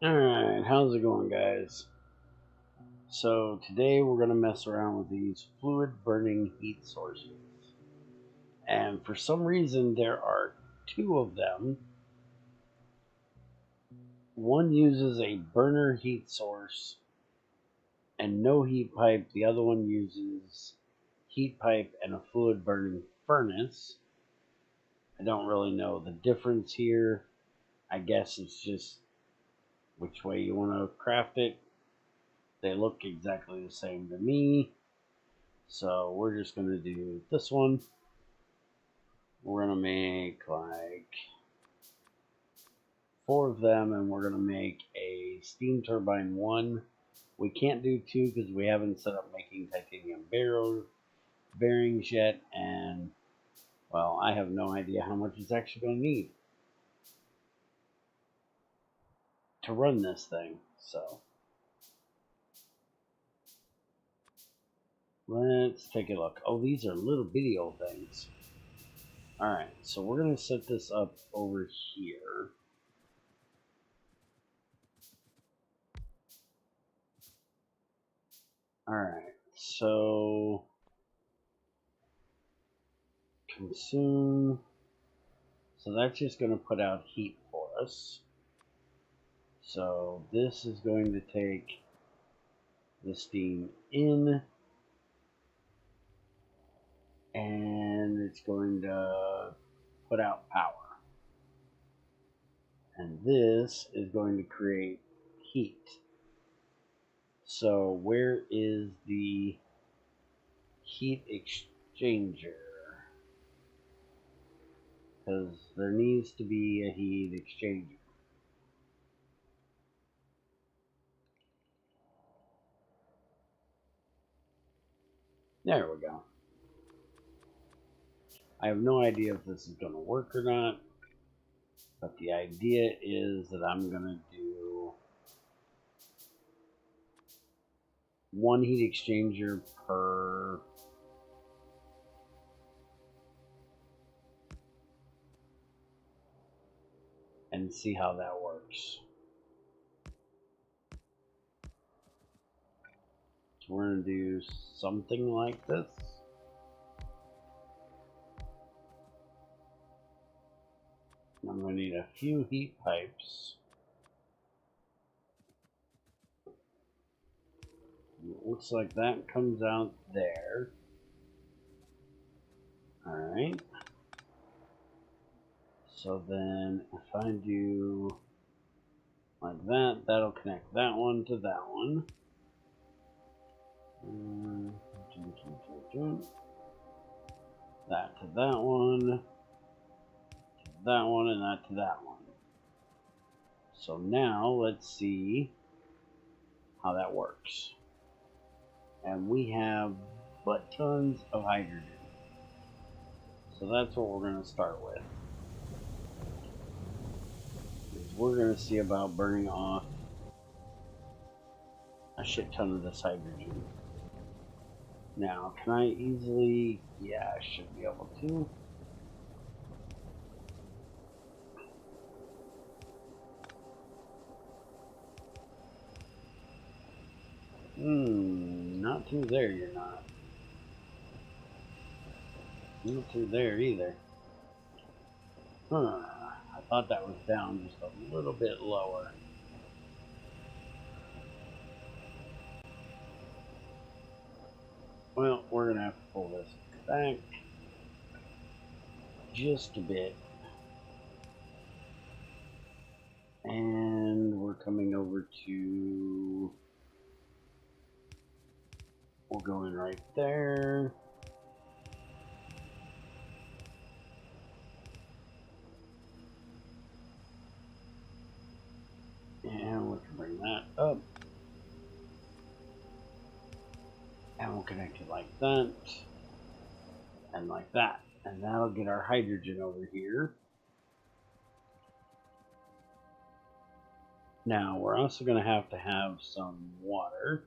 Alright, how's it going, guys? So today we're going to mess around with these fluid burning heat sources. And for some reason there are two of them. One uses a burner heat source and no heat pipe. The other one uses heat pipe and a fluid burning furnace. I don't really know the difference here. I guess it's just which way you want to craft it. They look exactly the same to me. So we're just going to do this one. We're going to make like 4 of them, and we're going to make a steam turbine 1. We can't do 2 because we haven't set up making titanium bearings yet, and well, I have no idea how much it's actually going to need to run this thing. So let's take a look. Oh, these are little bitty old things. Alright, so we're going to set this up over here. Alright, so consume. So that's just going to put out heat for us. So this is going to take the steam in, and it's going to put out power. And this is going to create heat. So where is the heat exchanger? Because there needs to be a heat exchanger. There we go. I have no idea if this is going to work or not, but the idea is that I'm going to do 1 heat exchanger per and see how that works. So we're going to do something like this. I'm going to need a few heat pipes. It looks like that comes out there. Alright. So then if I do like that, that'll connect that one to that one. That to that one, to that one, and that to that one. So now let's see how that works. And we have butt tons of hydrogen. So that's what we're going to start with. We're going to see about burning off a shit ton of this hydrogen. Now, can I easily... Yeah, I should be able to. Not through there, you're not. Not through there either. Huh. I thought that was down just a little bit lower. Well, we're going to have to pull this back just a bit. And we're coming over to... We'll go in right there. And we can bring that up. And we'll connect it like that. And like that. And that'll get our hydrogen over here. Now, we're also going to have some water.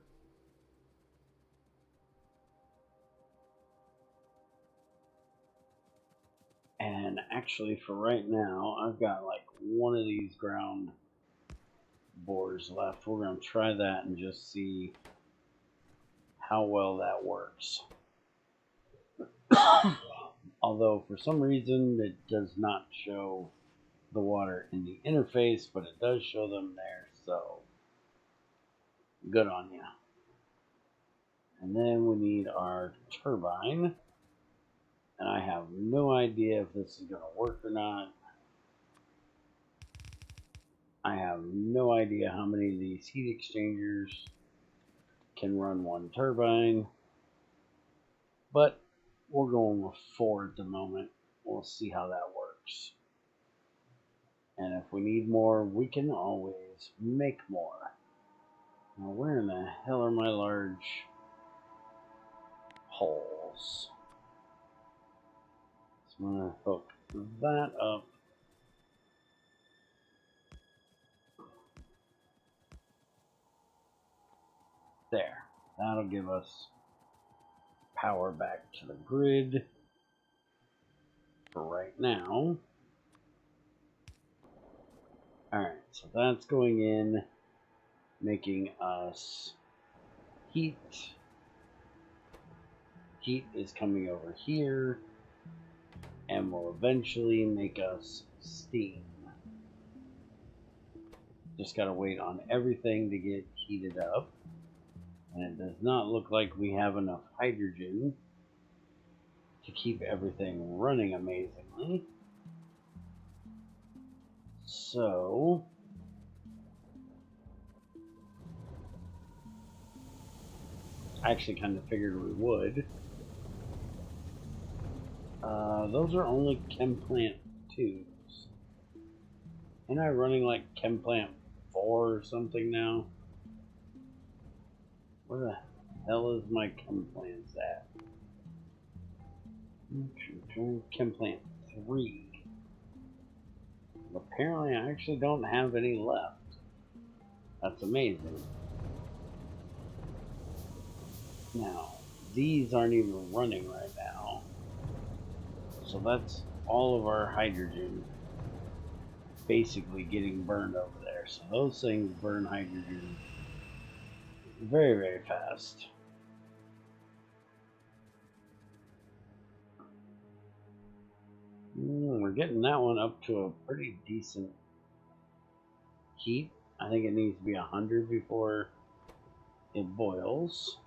And actually, for right now, I've got like one of these ground bores left. We're going to try that and just see how well that works. Although for some reason it does not show the water in the interface, but it does show them there, so good on you. And then we need our turbine, and I have no idea if this is going to work or not. I have no idea how many of these heat exchangers can run one turbine, but we're going with 4 at the moment. We'll see how that works. And if we need more, we can always make more. Now, where in the hell are my large holes? So I'm going to hook that up. There. That'll give us power back to the grid for right now. Alright, so that's going in, making us heat. Heat is coming over here and will eventually make us steam. Just gotta wait on everything to get heated up. And it does not look like we have enough hydrogen to keep everything running amazingly. So I actually kind of figured we would. Those are only chem plant 2s. Ain't I running like chem plant 4 or something now? Where the hell is my chem plants at? Chem plant 3. Apparently I actually don't have any left. That's amazing. Now, these aren't even running right now. So that's all of our hydrogen basically getting burned over there. So those things burn hydrogen very, very fast. We're getting that one up to a pretty decent heat. I think it needs to be 100 before it boils.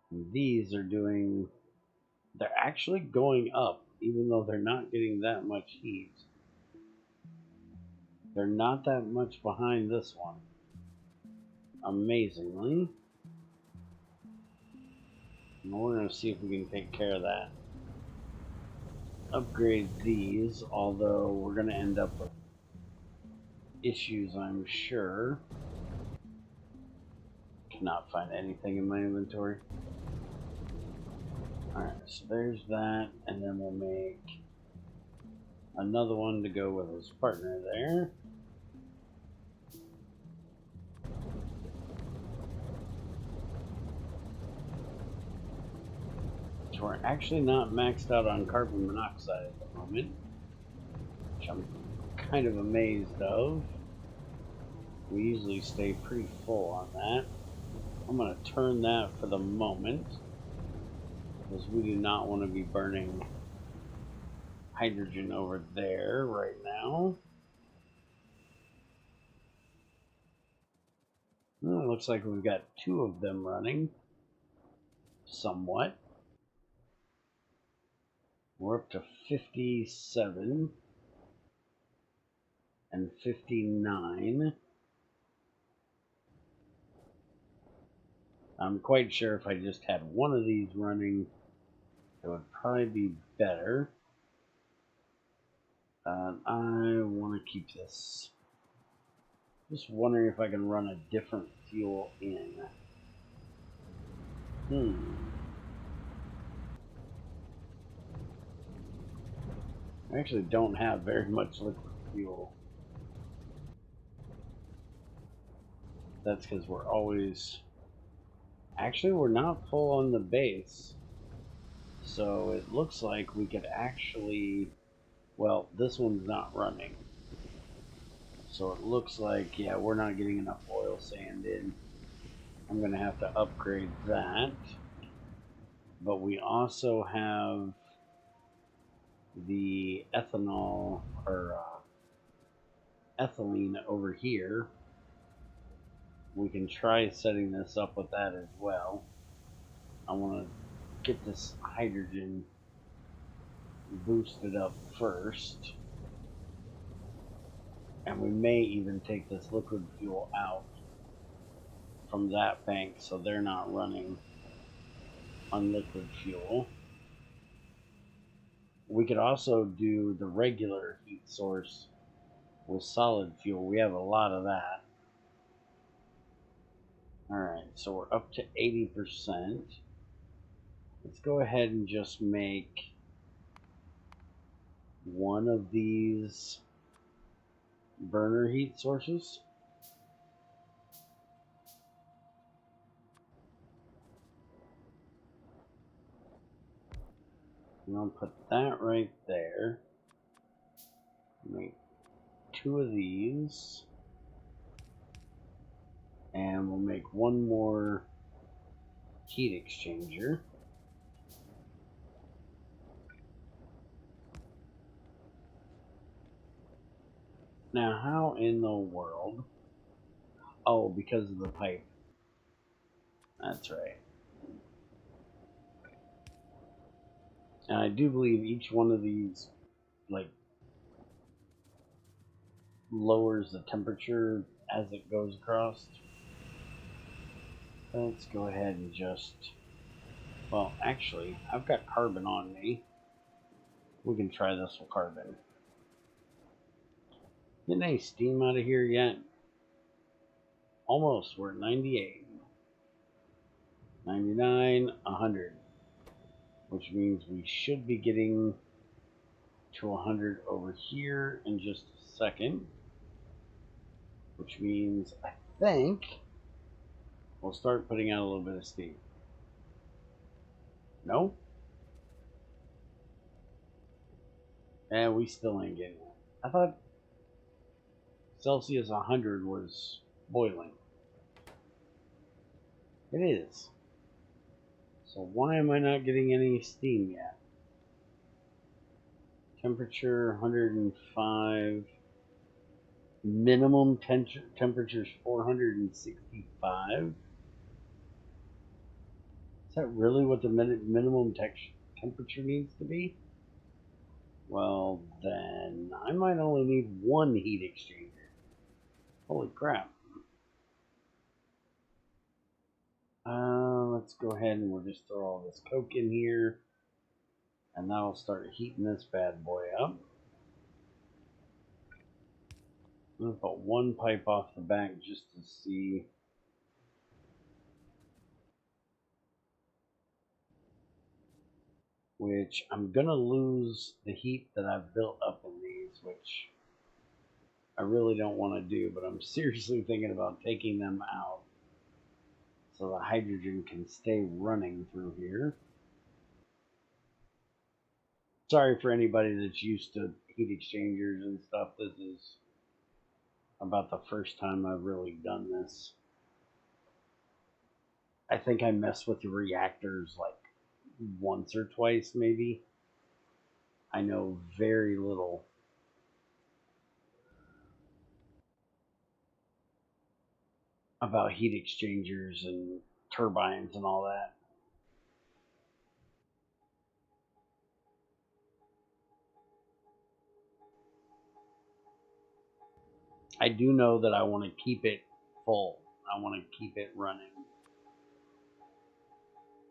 And these are they're actually going up, even though they're not getting that much heat. They're not that much behind this one, amazingly. And we're going to see if we can take care of that. Upgrade these, although we're going to end up with issues, I'm sure. Cannot find anything in my inventory. Alright, so there's that, and then we'll make another one to go with his partner there. So we're actually not maxed out on carbon monoxide at the moment, which I'm kind of amazed of. We usually stay pretty full on that. I'm going to turn that for the moment, because we do not want to be burning hydrogen over there right now. Well, it looks like we've got 2 of them running, somewhat. We're up to 57 and 59. I'm quite sure if I just had one of these running, it would probably be better. I want to keep this. Just wondering if I can run a different fuel in. I actually don't have very much liquid fuel. That's because we're always... Actually, we're not full on the base. So it looks like we could actually... Well, this one's not running. So it looks like, yeah, we're not getting enough oil sand in. I'm going to have to upgrade that. But we also have the ethanol or ethylene over here. We can try setting this up with that as well. I want to get this hydrogen boosted up first. And we may even take this liquid fuel out from that bank so they're not running on liquid fuel. We could also do the regular heat source with solid fuel. We have a lot of that. Alright, so we're up to 80%. Let's go ahead and just make one of these burner heat sources. And I'll put that right there. Make two of these. And we'll make one more heat exchanger. Now, how in the world? Oh, because of the pipe. That's right. And I do believe each one of these, like, lowers the temperature as it goes across. Let's go ahead and just... Well, actually, I've got carbon on me. We can try this with carbon. Getting any steam out of here yet? Almost. We're at 98. 99, 100. Which means we should be getting to 100 over here in just a second. Which means, I think, we'll start putting out a little bit of steam. No? And we still ain't getting it. I thought Celsius 100 was boiling. It is. So why am I not getting any steam yet? Temperature 105. Minimum temperature is 465. Is that really what the minimum temperature needs to be? Well, then I might only need one heat exchanger. Holy crap. Let's go ahead and we'll just throw all this coke in here. And that'll start heating this bad boy up. I'm going to put one pipe off the back just to see. Which I'm going to lose the heat that I've built up in these, which I really don't want to do, but I'm seriously thinking about taking them out so the hydrogen can stay running through here. Sorry for anybody that's used to heat exchangers and stuff. This is about the first time I've really done this. I think I messed with the reactors like once or twice maybe. I know very little about heat exchangers and turbines and all that. I do know that I want to keep it full. I want to keep it running.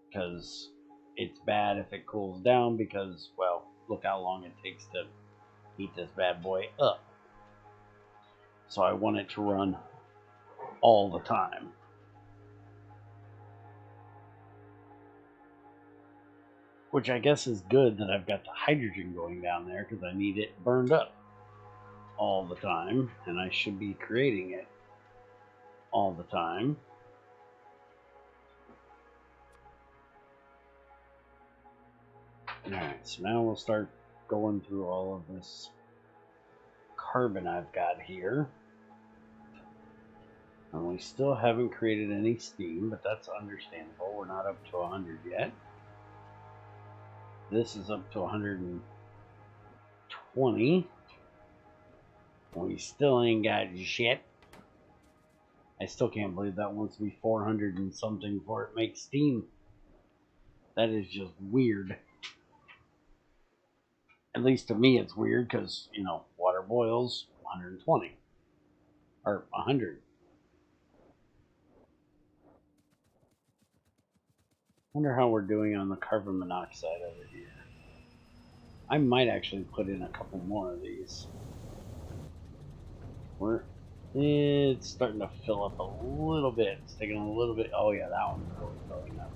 Because it's bad if it cools down because, well, look how long it takes to heat this bad boy up. So I want it to run all the time. Which I guess is good that I've got the hydrogen going down there because I need it burned up all the time. And I should be creating it all the time. Alright, so now we'll start going through all of this carbon I've got here. And we still haven't created any steam, but that's understandable. We're not up to 100 yet. This is up to 120. We still ain't got shit. I still can't believe that wants to be 400 and something before it makes steam. That is just weird. At least to me it's weird because, you know, water boils 120. Or 100. Wonder how we're doing on the carbon monoxide over here. I might actually put in a couple more of these. It's starting to fill up a little bit. It's taking a little bit. Oh yeah, that one's really filling up.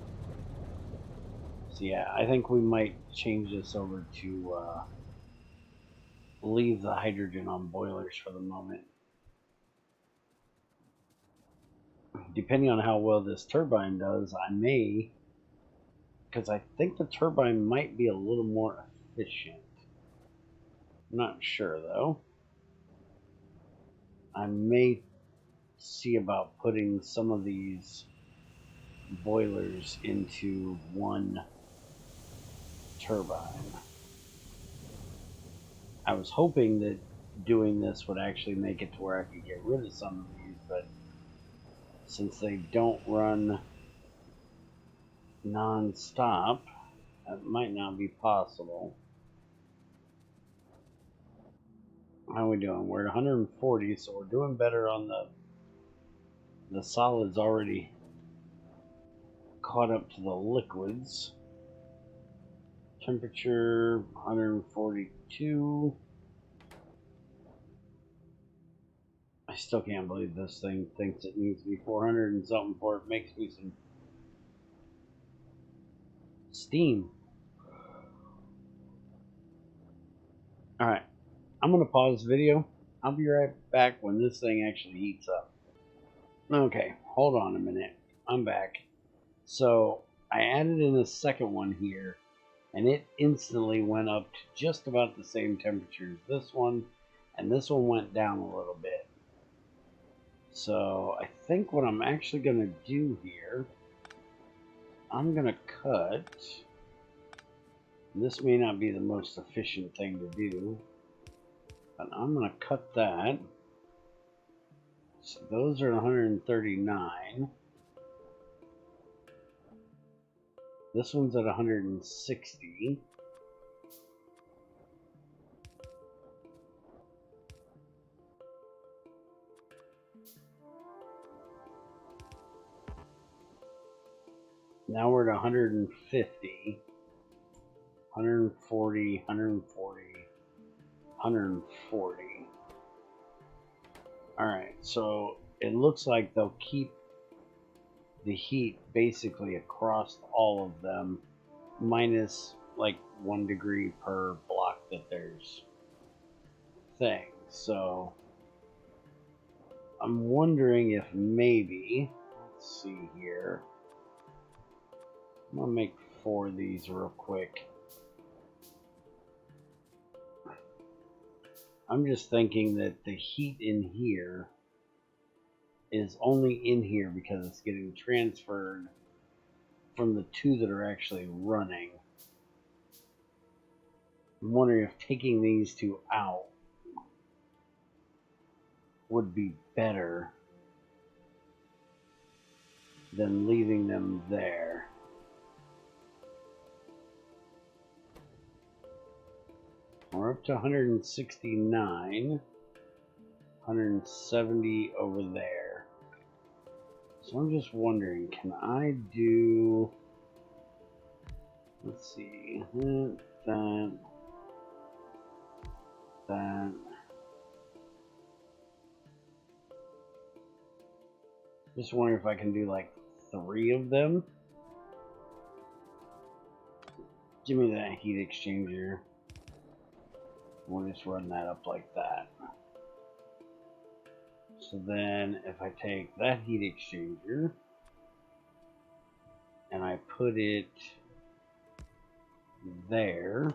So yeah, I think we might change this over to leave the hydrogen on boilers for the moment. Depending on how well this turbine does, I may, because I think the turbine might be a little more efficient. I'm not sure though. I may see about putting some of these boilers into one turbine. I was hoping that doing this would actually make it to where I could get rid of some of these, but since they don't run non-stop, that might not be possible. How are we doing? We're at 140, so we're doing better on the solids already caught up to the liquids. Temperature 142. I still can't believe this thing thinks it needs to be 400 and something before it makes me some steam. Alright, I'm going to pause the video. I'll be right back when this thing actually heats up. Okay, hold on a minute. I'm back. So, I added in a second one here, and it instantly went up to just about the same temperature as this one, and this one went down a little bit. So, I think what I'm actually going to do here, I'm going to cut. This may not be the most efficient thing to do, but I'm going to cut that. So those are 139. This one's at 160. Now we're at 150. 140, 140, 140. Alright, so it looks like they'll keep the heat basically across all of them, minus like 1 degree per block that there's thing. So I'm wondering if maybe, let's see here, I'm gonna make 4 of these real quick. I'm just thinking that the heat in here is only in here because it's getting transferred from the 2 that are actually running. I'm wondering if taking these 2 out would be better than leaving them there. We're up to 169, 170 over there. So I'm just wondering, can I do, let's see, that. Just wondering if I can do like 3 of them. Give me that heat exchanger. We'll just run that up like that. So then if I take that heat exchanger and I put it there,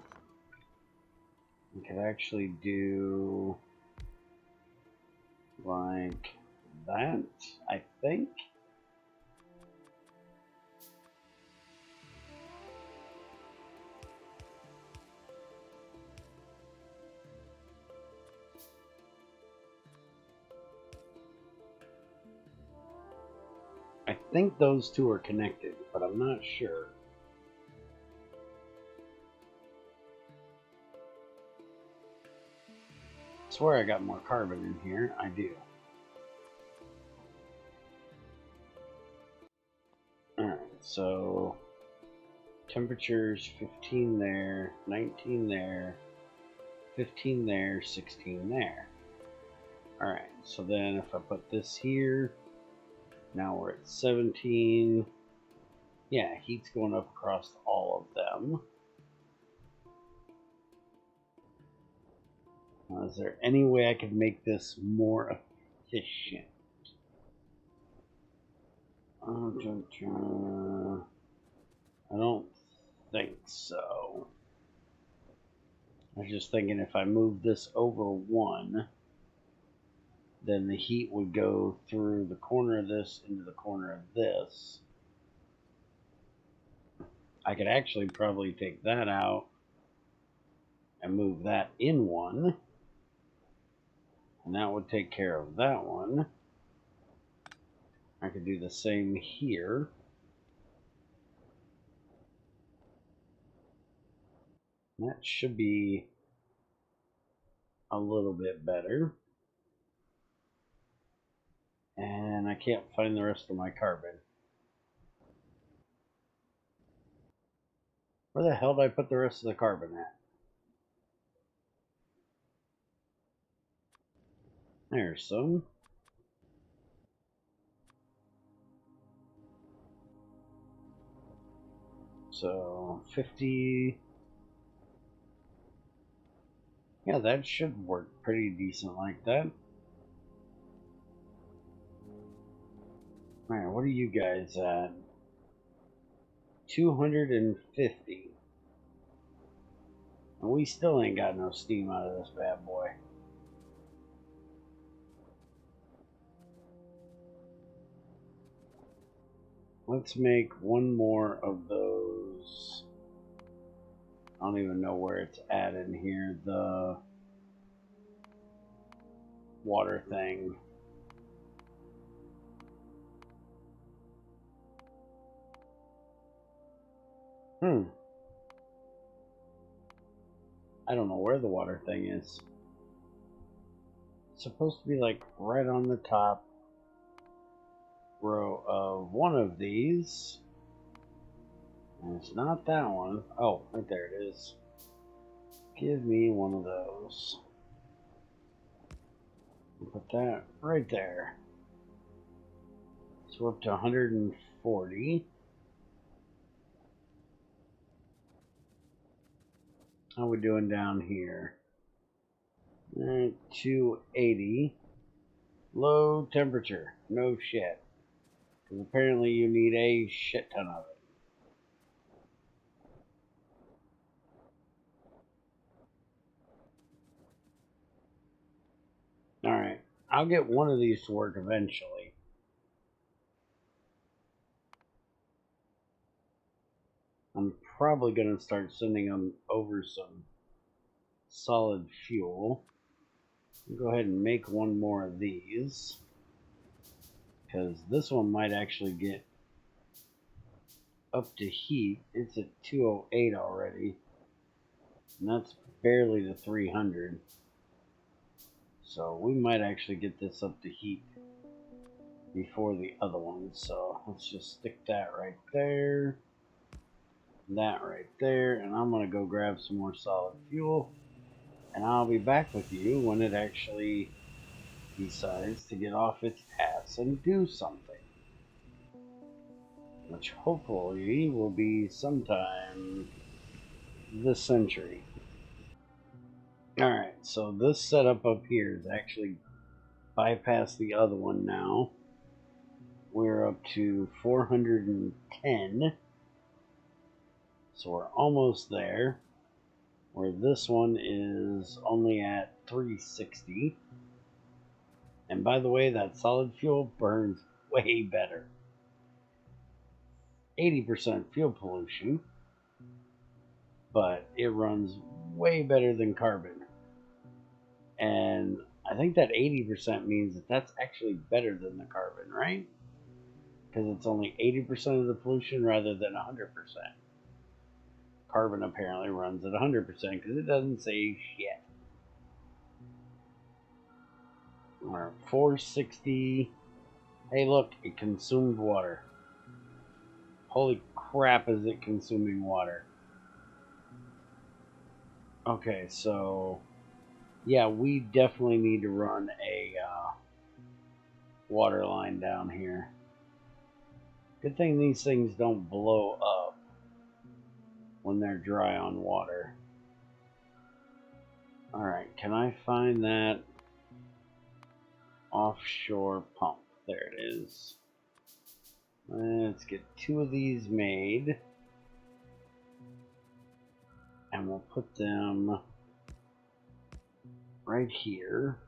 I could actually do like that, I think. I think those two are connected, but I'm not sure. I swear I got more carbon in here. I do. Alright, so temperatures 15 there, 19 there, 15 there, 16 there. Alright, so then if I put this here, now we're at 17. Yeah, heat's going up across all of them. Is there any way I could make this more efficient? I don't think so. I was just thinking if I move this over one, then the heat would go through the corner of this into the corner of this. I could actually probably take that out and move that in one. And that would take care of that one. I could do the same here. That should be a little bit better. And I can't find the rest of my carbon. Where the hell did I put the rest of the carbon at? There's some. So 50. Yeah, that should work pretty decent like that. Alright, what are you guys at? 250. And we still ain't got no steam out of this bad boy. Let's make one more of those. I don't even know where it's at in here. The water thing. I don't know where the water thing is. It's supposed to be like right on the top row of one of these. And it's not that one. Oh, right there it is. Give me one of those. Put that right there. So we're up to 140. How are we doing down here? 280. Low temperature. No shit. Because apparently you need a shit ton of it. Alright. I'll get one of these to work eventually. I'm probably going to start sending them over some solid fuel. I'll go ahead and make one more of these. Because this one might actually get up to heat. It's at 208 already. And that's barely to 300. So we might actually get this up to heat before the other one. So let's just stick that right there. That right there. And I'm going to go grab some more solid fuel. And I'll be back with you when it actually decides to get off its ass and do something. Which hopefully will be sometime this century. Alright, so this setup up here is actually bypassed the other one now. We're up to 410. So we're almost there. Where this one is only at 360. And by the way, that solid fuel burns way better. 80% fuel pollution, but it runs way better than carbon. And I think that 80% means that that's actually better than the carbon, right? Because it's only 80% of the pollution rather than 100%. Carbon apparently runs at 100% because it doesn't say shit. Or 460. Hey, look, it consumed water. Holy crap, is it consuming water? Okay, so yeah, we definitely need to run a water line down here. Good thing these things don't blow up when they're dry on water. Alright, can I find that offshore pump? There it is. Let's get 2 of these made. And we'll put them right here.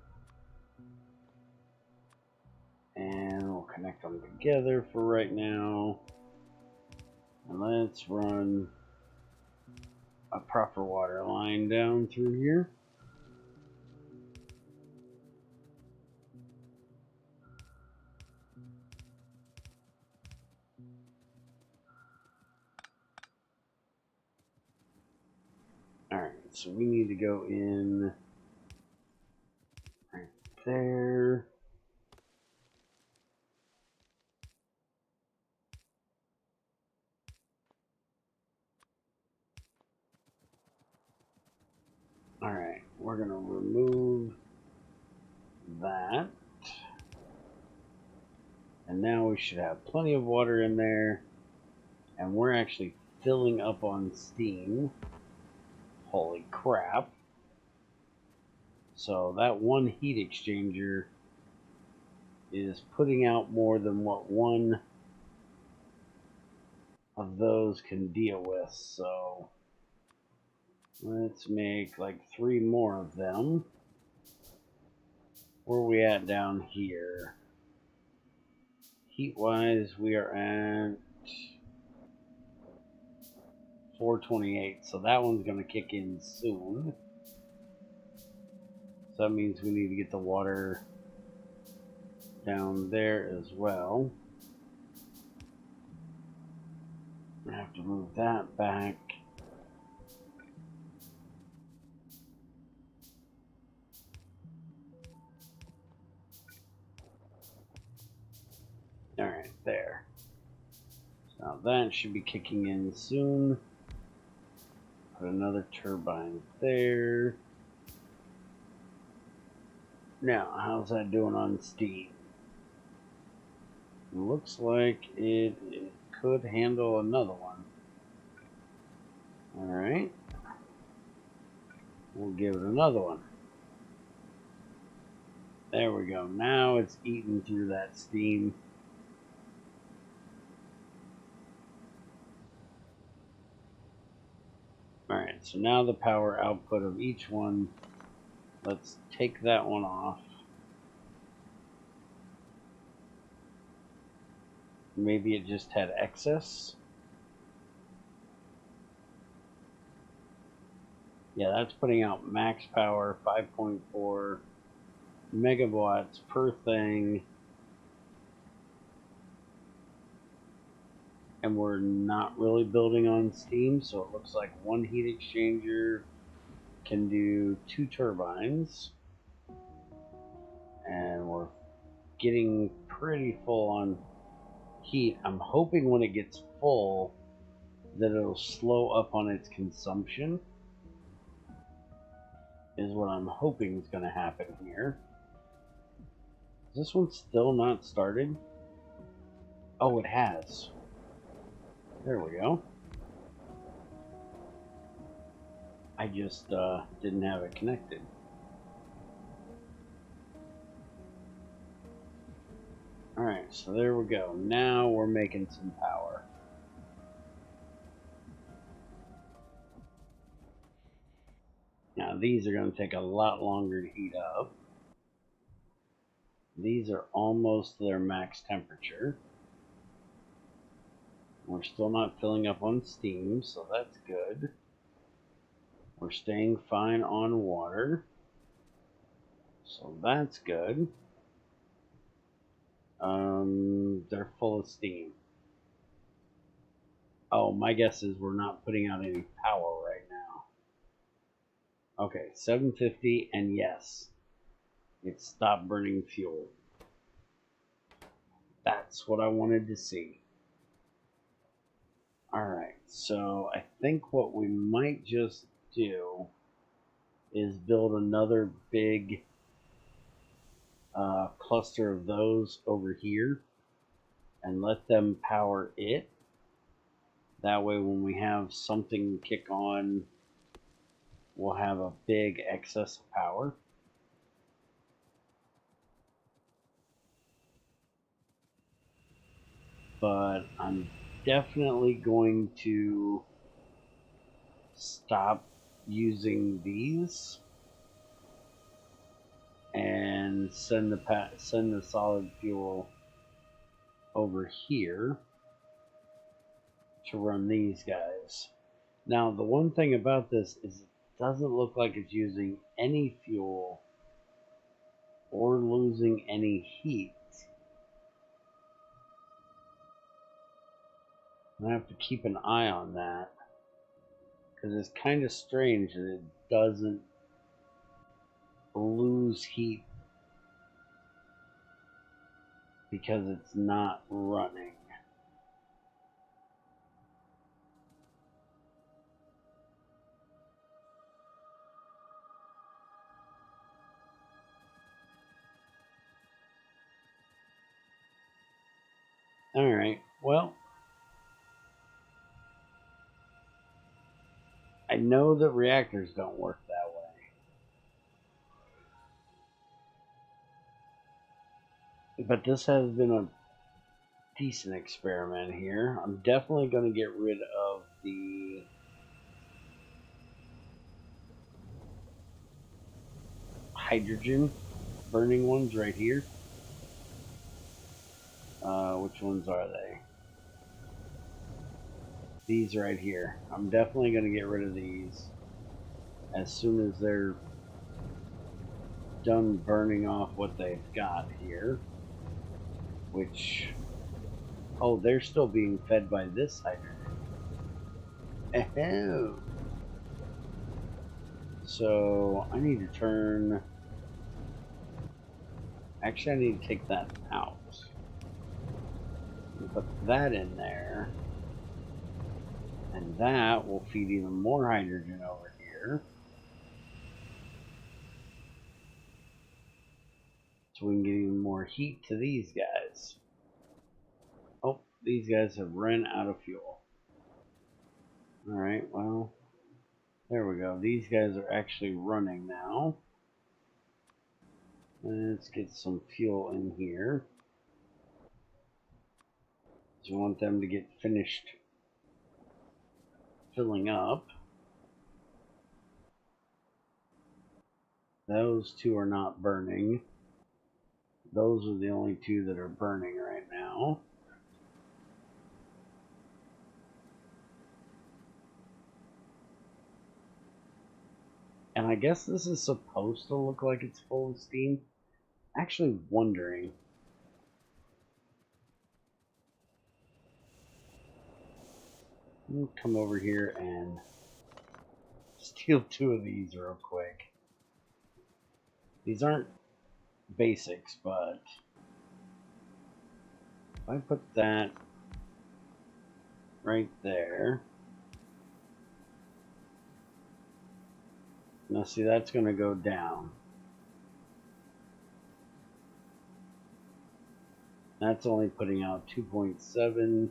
And we'll connect them together for right now. And let's run a proper water line down through here. Alright, so we need to go in right there. Alright, we're going to remove that. And now we should have plenty of water in there. And we're actually filling up on steam. Holy crap. So that one heat exchanger is putting out more than what one of those can deal with. So let's make like 3 more of them. Where are we at down here? Heat wise, we are at 428. So that one's going to kick in soon. So that means we need to get the water down there as well. I have to move that back. Alright, there. So now that should be kicking in soon. Put another turbine there. Now, how's that doing on steam? Looks like it could handle another one. Alright. We'll give it another one. There we go. Now it's eating through that steam. Alright, so now the power output of each one. Let's take that one off. Maybe it just had excess. Yeah, that's putting out max power, 5.4 megawatts per thing. And we're not really building on steam, so it looks like one heat exchanger can do 2 turbines. And we're getting pretty full on heat. I'm hoping when it gets full that it'll slow up on its consumption. Is what I'm hoping is going to happen here. Is this one still not started? Oh, it has. There we go. I just didn't have it connected. Alright, so there we go. Now we're making some power. Now these are going to take a lot longer to heat up. These are almost their max temperature. We're still not filling up on steam, so that's good. We're staying fine on water, so that's good. They're full of steam. Oh, my guess is we're not putting out any power right now. Okay, 750, and yes, it stopped burning fuel. That's what I wanted to see. Alright, so I think what we might just do is build another big cluster of those over here and let them power it. That way when we have something kick on, we'll have a big excess of power. But I'm definitely going to stop using these and send the solid fuel over here to run these guys. Now the one thing about this is it doesn't look like it's using any fuel or losing any heat. I have to keep an eye on that because it's kind of strange that it doesn't lose heat because it's not running. Alright, well, I know that reactors don't work that way. But this has been a decent experiment here. I'm definitely going to get rid of the hydrogen burning ones right here. Which ones are they? These right here. I'm definitely going to get rid of these as soon as they're done burning off what they've got here. Which, oh, they're still being fed by this hydrogen. Oh. So I need to turn. Actually, I need to take that out. Put that in there. And that will feed even more hydrogen over here. So we can get even more heat to these guys. Oh, these guys have run out of fuel. Alright, well, there we go. These guys are actually running now. Let's get some fuel in here. So we want them to get finished filling up. Those two are not burning. Those are the only two that are burning right now. And I guess this is supposed to look like it's full of steam. Actually wondering. Let me come over here and steal two of these real quick. These aren't basics, but if I put that right there. Now see, that's going to go down. That's only putting out 2.7.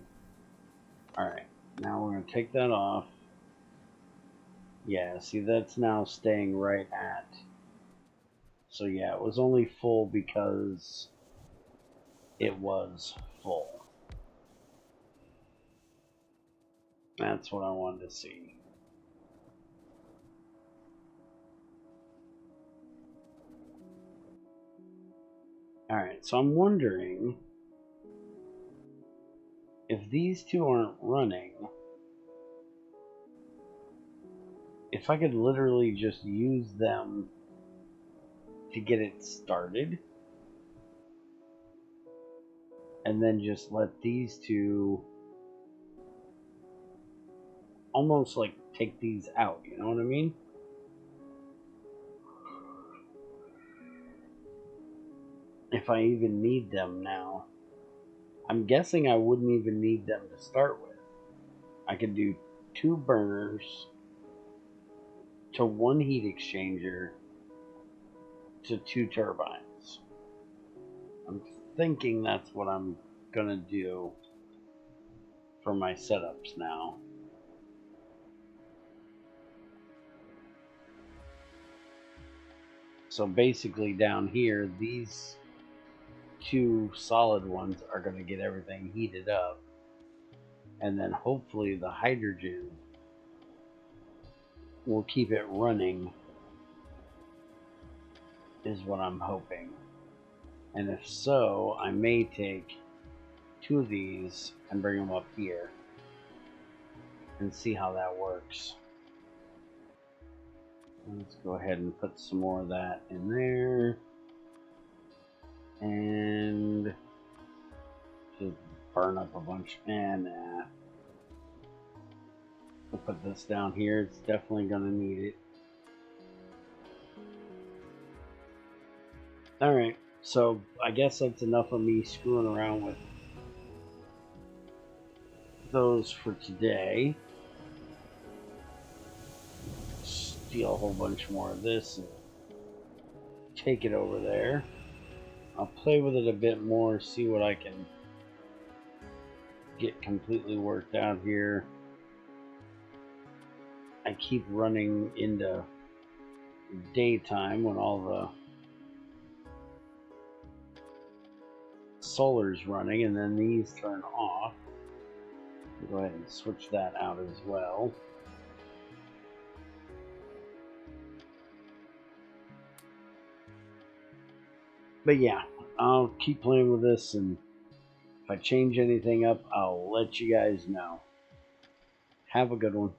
Alright, now we're going to take that off. Yeah, see, that's now staying right at. So yeah, it was only full because it was full. That's what I wanted to see. Alright, so I'm wondering if these two aren't running, if I could literally just use them to get it started and then just let these two almost like take these out, you know what I mean? If I even need them now. I'm guessing I wouldn't even need them to start with. I could do 2 burners to 1 heat exchanger to 2 turbines. I'm thinking that's what I'm gonna do for my setups now. So basically down here, these 2 solid ones are going to get everything heated up, and then hopefully the hydrogen will keep it running, is what I'm hoping. And if so, I may take 2 of these and bring them up here and see how that works. Let's go ahead and put some more of that in there. And just burn up a bunch. And we'll put this down here. It's definitely going to need it. Alright, so I guess that's enough of me screwing around with those for today. Steal a whole bunch more of this and take it over there. I'll play with it a bit more, see what I can get completely worked out here. I keep running into daytime when all the solar's running, and then these turn off. Go ahead and switch that out as well. But yeah, I'll keep playing with this, and if I change anything up, I'll let you guys know. Have a good one.